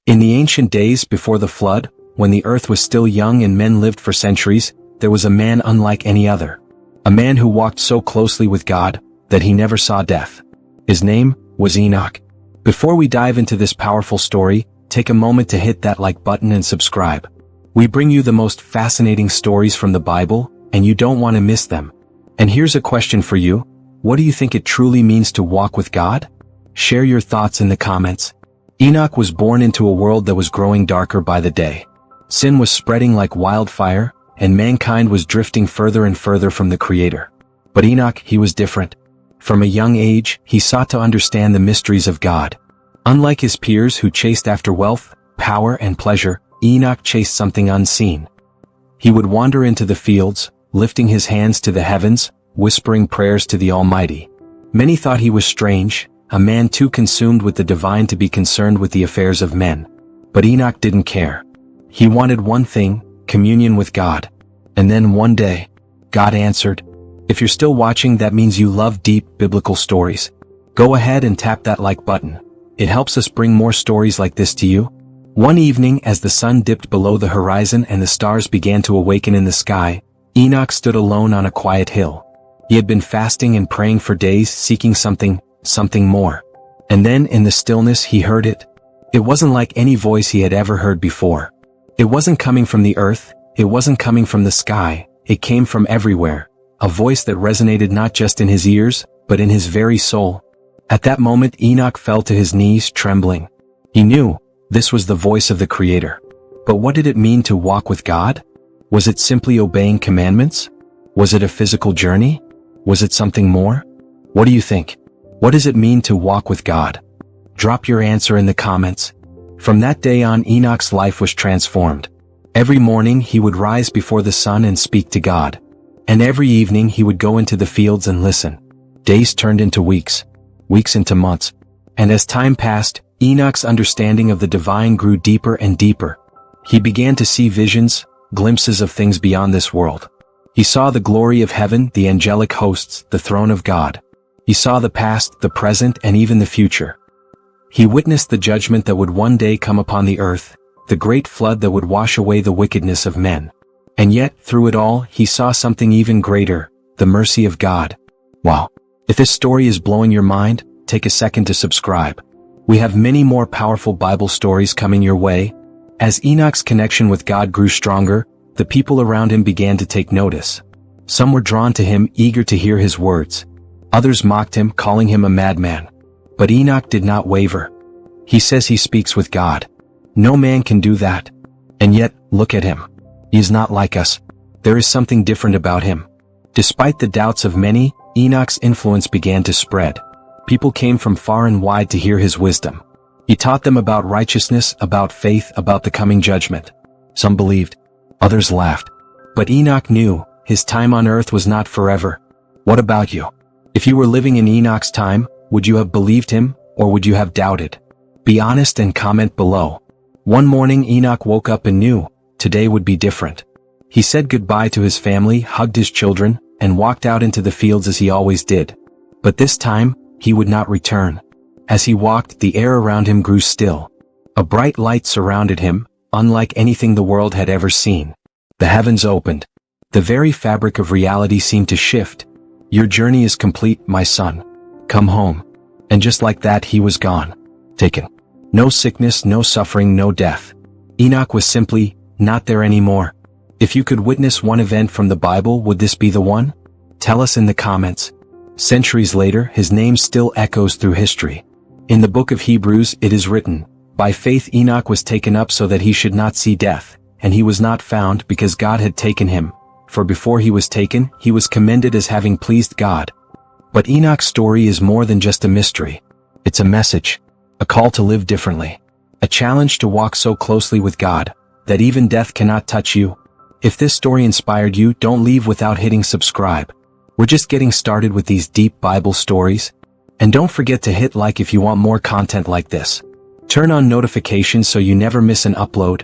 In the ancient days before the flood, when the earth was still young and men lived for centuries, there was a man unlike any other. A man who walked so closely with God that he never saw death. His name was Enoch. Before we dive into this powerful story, take a moment to hit that like button and subscribe. We bring you the most fascinating stories from the Bible, and you don't want to miss them. And here's a question for you. What do you think it truly means to walk with God? Share your thoughts in the comments. Enoch was born into a world that was growing darker by the day. Sin was spreading like wildfire, and mankind was drifting further and further from the Creator. But Enoch, he was different. From a young age, he sought to understand the mysteries of God. Unlike his peers who chased after wealth, power, and pleasure, Enoch chased something unseen. He would wander into the fields, lifting his hands to the heavens, whispering prayers to the Almighty. Many thought he was strange, a man too consumed with the divine to be concerned with the affairs of men. But Enoch didn't care. He wanted one thing, communion with God. And then one day, God answered. If you're still watching, that means you love deep biblical stories. Go ahead and tap that like button. It helps us bring more stories like this to you. One evening, as the sun dipped below the horizon and the stars began to awaken in the sky, Enoch stood alone on a quiet hill. He had been fasting and praying for days, seeking something more. And then in the stillness he heard it. It wasn't like any voice he had ever heard before. It wasn't coming from the earth, it wasn't coming from the sky, it came from everywhere. A voice that resonated not just in his ears, but in his very soul. At that moment Enoch fell to his knees, trembling. He knew this was the voice of the Creator. But what did it mean to walk with God? Was it simply obeying commandments? Was it a physical journey? Was it something more? What do you think? What does it mean to walk with God? Drop your answer in the comments. From that day on, Enoch's life was transformed. Every morning he would rise before the sun and speak to God. And every evening he would go into the fields and listen. Days turned into weeks, weeks into months. And as time passed, Enoch's understanding of the divine grew deeper and deeper. He began to see visions, glimpses of things beyond this world. He saw the glory of heaven, the angelic hosts, the throne of God. He saw the past, the present, and even the future. He witnessed the judgment that would one day come upon the earth, the great flood that would wash away the wickedness of men. And yet, through it all, he saw something even greater, the mercy of God. Wow! If this story is blowing your mind, take a second to subscribe. We have many more powerful Bible stories coming your way. As Enoch's connection with God grew stronger, the people around him began to take notice. Some were drawn to him, eager to hear his words. Others mocked him, calling him a madman. But Enoch did not waver. He says he speaks with God. No man can do that. And yet, look at him. He is not like us. There is something different about him. Despite the doubts of many, Enoch's influence began to spread. People came from far and wide to hear his wisdom. He taught them about righteousness, about faith, about the coming judgment. Some believed. Others laughed. But Enoch knew his time on earth was not forever. What about you? If you were living in Enoch's time, would you have believed him, or would you have doubted? Be honest and comment below. One morning Enoch woke up and knew today would be different. He said goodbye to his family, hugged his children, and walked out into the fields as he always did. But this time, he would not return. As he walked, the air around him grew still. A bright light surrounded him, unlike anything the world had ever seen. The heavens opened. The very fabric of reality seemed to shift. Your journey is complete, my son. Come home. And just like that, he was gone. Taken. No sickness, no suffering, no death. Enoch was simply not there anymore. If you could witness one event from the Bible, would this be the one? Tell us in the comments. Centuries later, his name still echoes through history. In the book of Hebrews, it is written, "By faith Enoch was taken up so that he should not see death, and he was not found because God had taken him. For before he was taken, he was commended as having pleased God." But Enoch's story is more than just a mystery. It's a message, a call to live differently, a challenge to walk so closely with God that even death cannot touch you. If this story inspired you, don't leave without hitting subscribe. We're just getting started with these deep Bible stories. And don't forget to hit like if you want more content like this. Turn on notifications so you never miss an upload.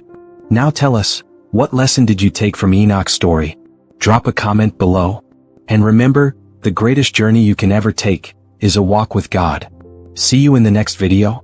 Now tell us, what lesson did you take from Enoch's story? Drop a comment below. And remember, the greatest journey you can ever take is a walk with God. See you in the next video.